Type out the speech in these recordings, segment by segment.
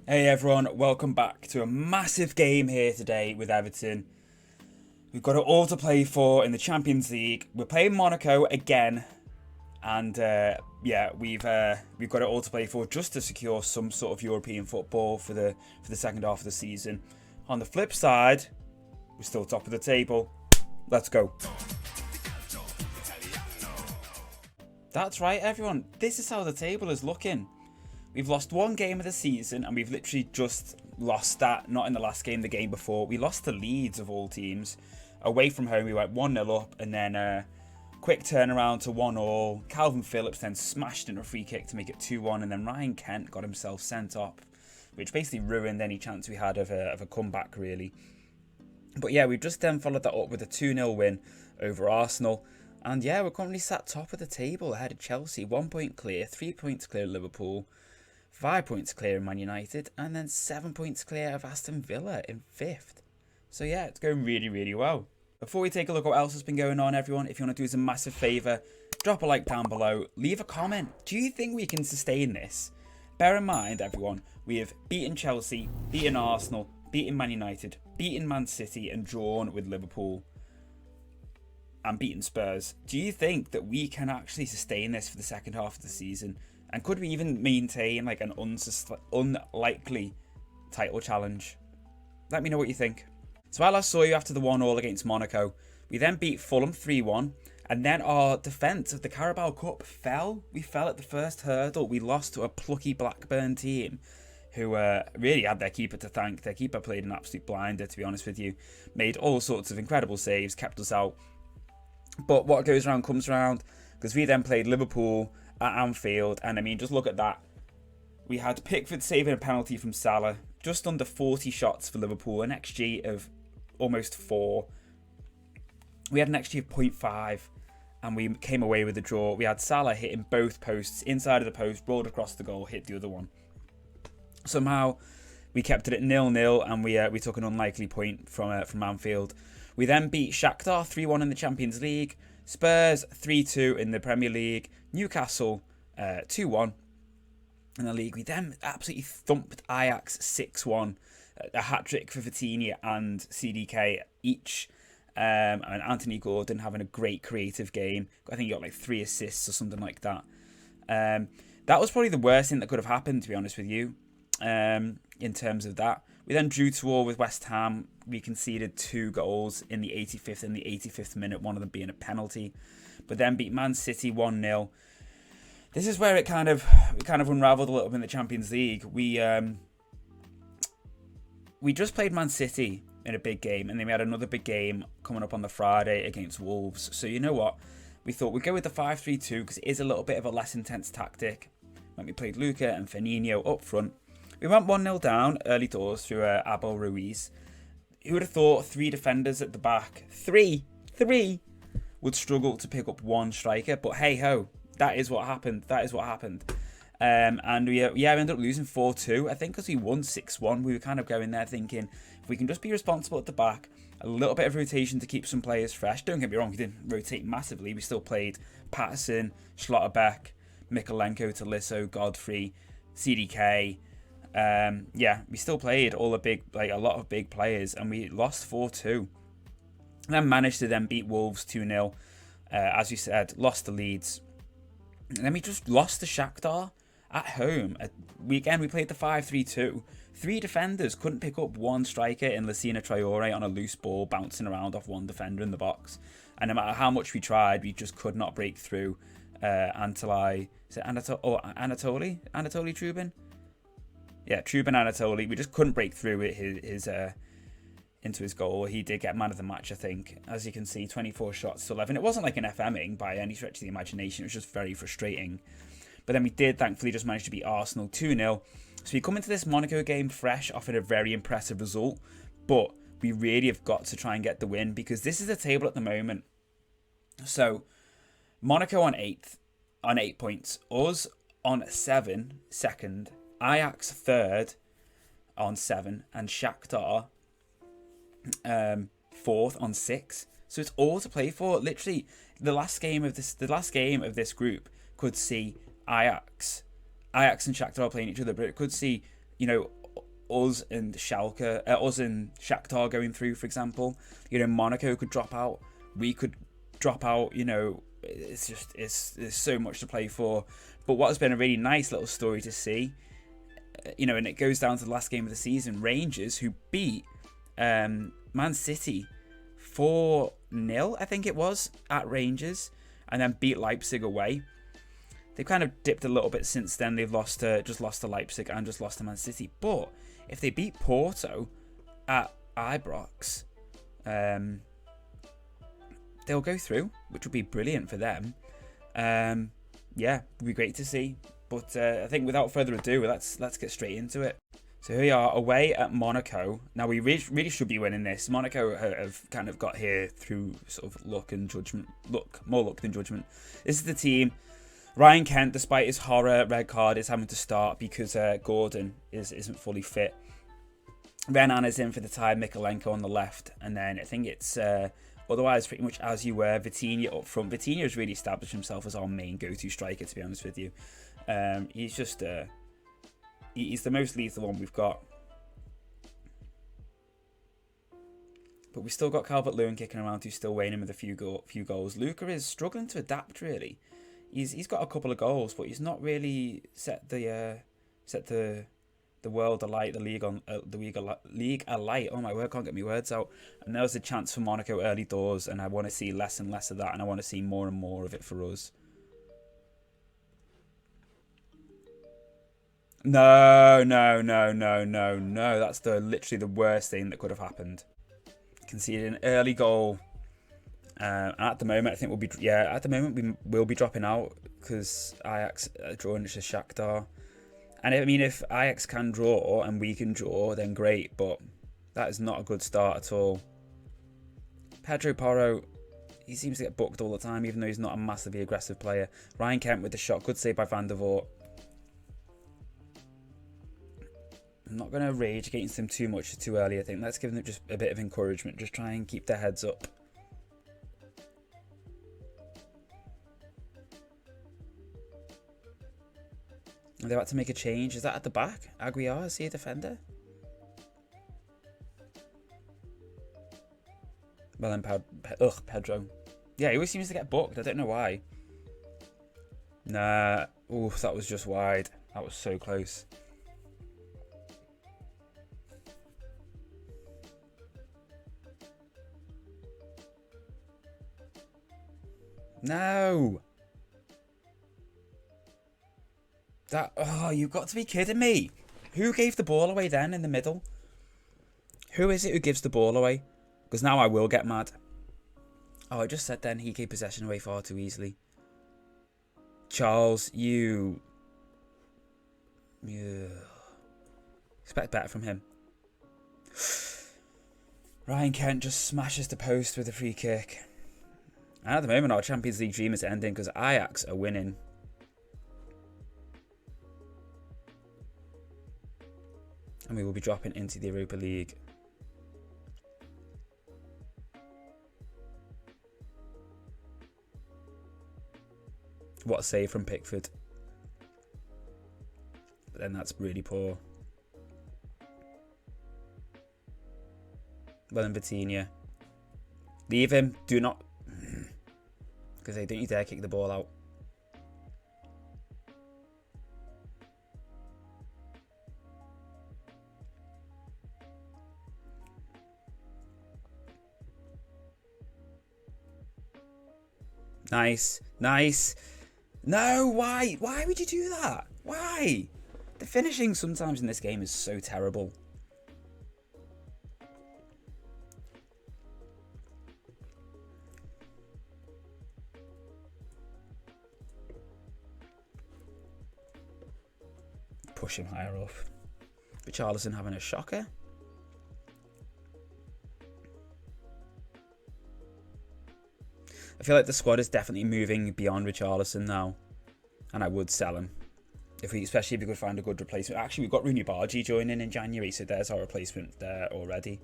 Hey everyone, welcome back to a massive game here today with Everton. We've got it all to play for in the Champions League. We're playing Monaco again, and we've got it all to play for just to secure some sort of European football for the second half of the season. On the flip side, we're still top of the table. Let's go. That's right, everyone. This is how the table is looking. We've lost one game of the season, and we've literally just lost that. Not in the last game, the game before. We lost to Leeds, of all teams. Away from home, we went 1-0 up, and then quick turnaround to 1-1. Calvin Phillips then smashed in a free kick to make it 2-1, and then Ryan Kent got himself sent up, which basically ruined any chance we had of a comeback, really. But yeah, we've just then followed that up with a 2-0 win over Arsenal. And yeah, we're currently sat top of the table ahead of Chelsea. 1 point clear, 3 points clear of Liverpool. 5 points clear of Man United, and then 7 points clear of Aston Villa in 5th. So yeah, it's going really, really well. Before we take a look at what else has been going on, everyone, if you want to do us a massive favour, drop a like down below, leave a comment. Do you think we can sustain this? Bear in mind, everyone, we have beaten Chelsea, beaten Arsenal, beaten Man United, beaten Man City, and drawn with Liverpool, and beaten Spurs. Do you think that we can actually sustain this for the second half of the season? And could we even maintain like an unlikely title challenge? Let me know what you think. So I last saw you after the 1-1 against Monaco. We then beat Fulham 3-1. And then our defence of the Carabao Cup fell. We fell at the first hurdle. We lost to a plucky Blackburn team who really had their keeper to thank. Their keeper played an absolute blinder, to be honest with you. Made all sorts of incredible saves, kept us out. But what goes around comes around, because we then played Liverpool at Anfield, and I mean, just look at that. We had Pickford saving a penalty from Salah, just under 40 shots for Liverpool, an XG of almost 4. We had an XG of 0.5, and we came away with a draw. We had Salah hitting both posts, inside of the post, rolled across the goal, hit the other one. Somehow, we kept it at 0-0, and we took an unlikely point from Anfield. We then beat Shakhtar 3-1 in the Champions League, Spurs 3-2 in the Premier League, Newcastle 2-1 in the league. We then absolutely thumped Ajax 6-1, a hat-trick for Vitinha and CDK each, and Anthony Gordon having a great creative game. I think he got like 3 assists or something like that. That was probably the worst thing that could have happened, to be honest with you, in terms of that. We then drew to all with West Ham. We conceded 2 goals in the 85th and the 85th minute, one of them being a penalty. But then beat Man City 1-0. This is where we kind of unravelled a little bit in the Champions League. We just played Man City in a big game, and then we had another big game coming up on the Friday against Wolves. So you know what? We thought we'd go with the 5-3-2 because it is a little bit of a less intense tactic. When we played Luca and Firmino up front, we went 1-0 down early doors through Abel Ruiz. Who would have thought 3 defenders at the back, 3 would struggle to pick up 1 striker? But hey ho, that is what happened. And we ended up losing 4-2. I think because we won 6-1, we were kind of going there thinking, if we can just be responsible at the back, a little bit of rotation to keep some players fresh. Don't get me wrong, we didn't rotate massively. We still played Patterson, Schlotterbeck, Mikolenko, Tolisso, Godfrey, CDK. We still played a lot of big players, and we lost 4-2. And then managed to then beat Wolves 2-0. As you said, lost to Leeds. And then we just lost to Shakhtar at home. We played the 5-3-2. 3 defenders couldn't pick up 1 striker in Lassina Traore on a loose ball bouncing around off 1 defender in the box. And no matter how much we tried, we just could not break through Anatoly Trubin? Yeah, Trubin Anatoly. We just couldn't break through his into his goal. He did get man of the match, I think. As you can see, 24 shots to 11. It wasn't like an FMing by any stretch of the imagination. It was just very frustrating. But then we did, thankfully, just manage to beat Arsenal 2-0. So we come into this Monaco game fresh, off a very impressive result. But we really have got to try and get the win, because this is the table at the moment. So, Monaco on 8th, on 8 points. Us on 7, second. Ajax 3rd on 7. And Shakhtar 4th on 6. So it's all to play for. Literally, the last game of this group could see Ajax and Shakhtar playing each other, but it could see, us and Shakhtar going through, for example. Monaco could drop out. We could drop out. It's just there's so much to play for. But what has been a really nice little story to see, and it goes down to the last game of the season, Rangers, who beat Man City 4-0, I think it was, at Rangers, and then beat Leipzig away. They've kind of dipped a little bit since then. They've just lost to Leipzig and just lost to Man City. But if they beat Porto at Ibrox, they'll go through, which would be brilliant for them. Yeah, would be great to see. But I think without further ado, let's get straight into it. So here we are, away at Monaco. Now, we really should be winning this. Monaco have kind of got here through sort of luck and judgment. More luck than judgment. This is the team. Ryan Kent, despite his horror red card, is having to start because Gordon isn't fully fit. Renan is in for the tie, Mikolenko on the left. And then I think it's otherwise pretty much as you were. Vitinha up front. Vitinha has really established himself as our main go-to striker, to be honest with you. He's just... he's the most lethal one we've got. But we've still got Calvert-Lewin kicking around, who's still weighing in with a few goals. Luka is struggling to adapt, really. He's got a couple of goals, but he's not really set the world alight, the league alight. Oh my word, can't get my words out. And there's a chance for Monaco early doors, and I want to see less and less of that, and I want to see more and more of it for us. No. That's literally the worst thing that could have happened. Conceded an early goal. At the moment, I think we will be dropping out because Ajax are drawing to Shakhtar. And if Ajax can draw and we can draw, then great. But that is not a good start at all. Pedro Porro, he seems to get booked all the time, even though he's not a massively aggressive player. Ryan Kent with the shot, good save by Van der Voort. I'm not going to rage against them too much too early, I think. Let's give them just a bit of encouragement. Just try and keep their heads up. Are they about to make a change? Is that at the back? Aguiar, is he a defender? Well then, Pedro. Yeah, he always seems to get booked. I don't know why. Nah. Oof, that was just wide. That was so close. No. You've got to be kidding me. Who gave the ball away then in the middle? Who is it who gives the ball away? Because now I will get mad. Oh, I just said then he gave possession away far too easily. Charles, you... Yeah. Expect better from him. Ryan Kent just smashes the post with a free kick. And at the moment, our Champions League dream is ending because Ajax are winning. And we will be dropping into the Europa League. What a save from Pickford. But then that's really poor. Well then, Vitinha. Leave him. Do not... Because don't you dare kick the ball out. Nice. No, why? Why would you do that? Why? The finishing sometimes in this game is so terrible. Push him higher up. Richarlison having a shocker. I feel like the squad is definitely moving beyond Richarlison now, and I would sell him, especially if we could find a good replacement. Actually, we've got Rooney Bargi joining in January, so there's our replacement there already.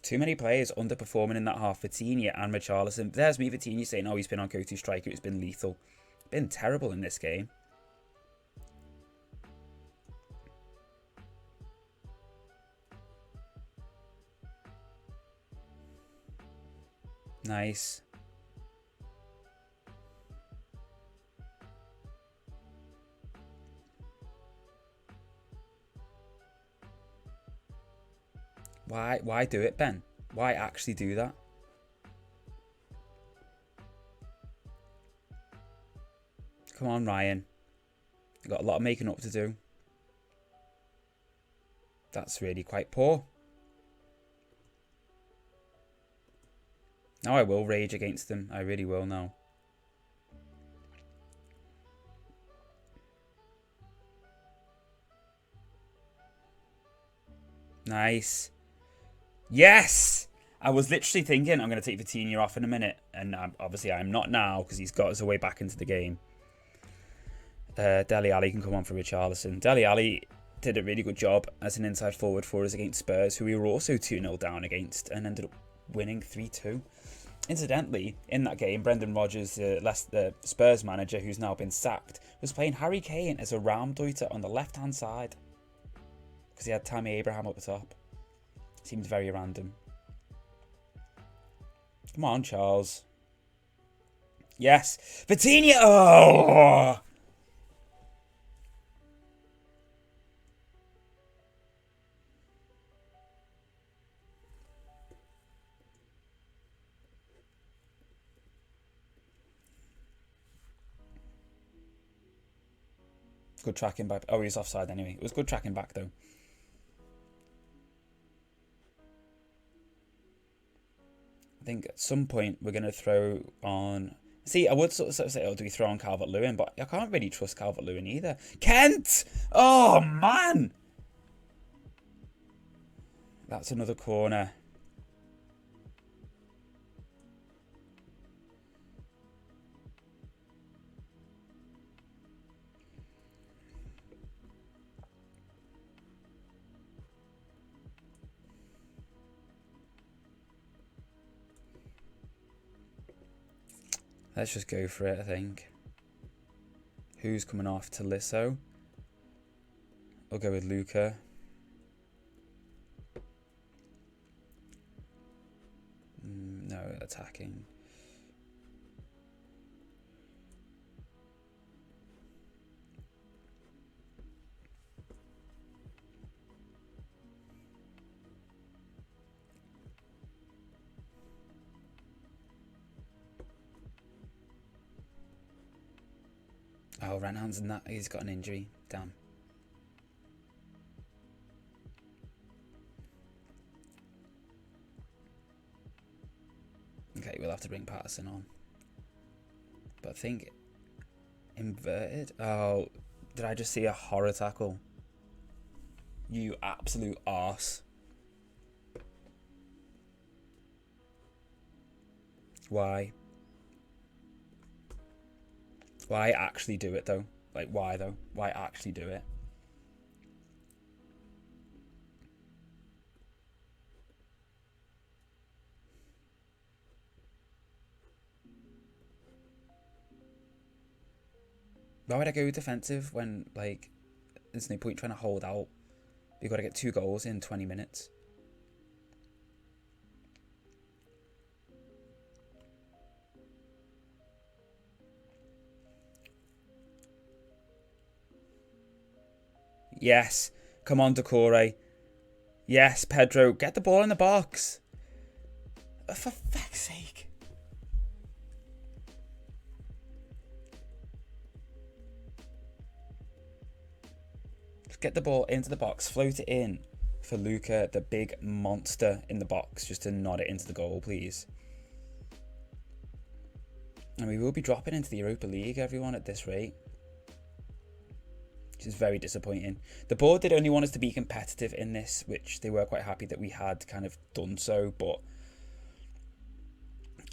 Too many players underperforming in that half. Vitinha and Richarlison. There's me, Vitinha, saying, oh, he's been on go-to striker. It's been lethal. Been terrible in this game. Nice. Why do it, Ben? Why actually do that? Come on, Ryan. You've got a lot of making up to do. That's really quite poor. Now I will rage against them. I really will now. Nice. Yes! I was literally thinking I'm going to take Vitinha off in a minute. And obviously I'm not now because he's got us way back into the game. Dele Alli can come on for Richarlison. Dele Alli did a really good job as an inside forward for us against Spurs, who we were also 2-0 down against and ended up winning 3-2. Incidentally, in that game, Brendan Rodgers, the Spurs manager, who's now been sacked, was playing Harry Kane as a Raumdeuter on the left-hand side because he had Tammy Abraham up the top. Seemed very random. Come on, Charles. Yes. Vitinha! Oh! Good tracking back. Oh, he's offside anyway. It was good tracking back, though. I think at some point we're going to throw on... See, I would sort of say, oh, do we throw on Calvert-Lewin? But I can't really trust Calvert-Lewin either. Kent! Oh, man! That's another corner. Let's just go for it, I think. Who's coming off? Tolisso. I'll go with Luca. No, attacking. Oh, Renhan's in that. He's got an injury. Damn. Okay, we'll have to bring Patterson on. But I think inverted. Oh, did I just see a horror tackle? You absolute arse. Why? Why actually do it though? Like, why though? Why actually do it? Why would I go defensive when, like, there's no point trying to hold out? You've got to get 2 goals in 20 minutes. Yes. Come on, Decore. Yes, Pedro. Get the ball in the box. For fuck's sake. Just get the ball into the box. Float it in for Luca, the big monster in the box. Just to nod it into the goal, please. And we will be dropping into the Europa League, everyone, at this rate. Which is very disappointing. The board did only want us to be competitive in this, which they were quite happy that we had kind of done so, but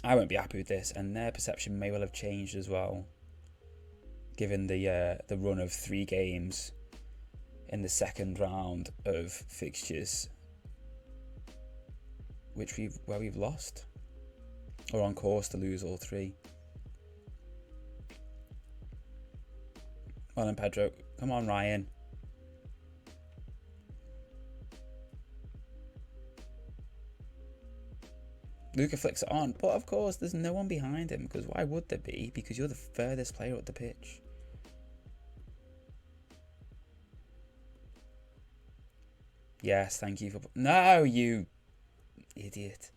I won't be happy with this, and their perception may well have changed as well, given the run of 3 games in the second round of fixtures. where we've lost, or on course to lose all 3. Well then, Pedro, come on, Ryan. Luca flicks it on, but of course there's no one behind him, because why would there be? Because you're the furthest player up the pitch. Yes, thank you for... No, you idiot.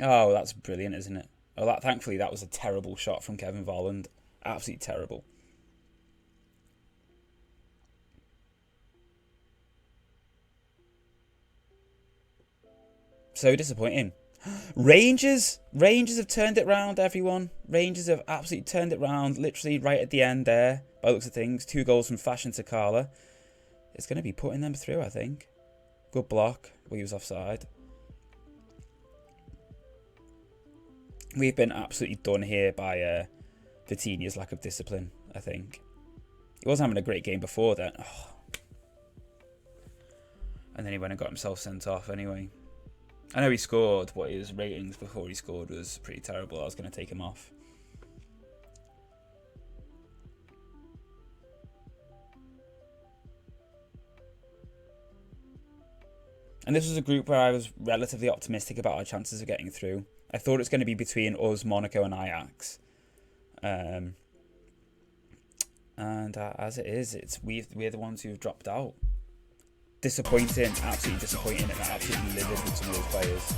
Oh, that's brilliant, isn't it? Oh, thankfully that was a terrible shot from Kevin Volland. Absolutely terrible. So disappointing. Rangers have turned it round, everyone. Rangers have absolutely turned it round, literally right at the end there, by the looks of things. 2 goals from Fashion Takala. It's going to be putting them through, I think. Good block, but he was offside. We've been absolutely done here by Vitinha's lack of discipline, I think. He wasn't having a great game before then. Oh. And then he went and got himself sent off anyway. I know he scored, but his ratings before he scored was pretty terrible. I was going to take him off. And this was a group where I was relatively optimistic about our chances of getting through. I thought it was going to be between us, Monaco and Ajax. And as it is, we're the ones who've dropped out. Disappointing, absolutely disappointing, and absolutely livid with some of those players.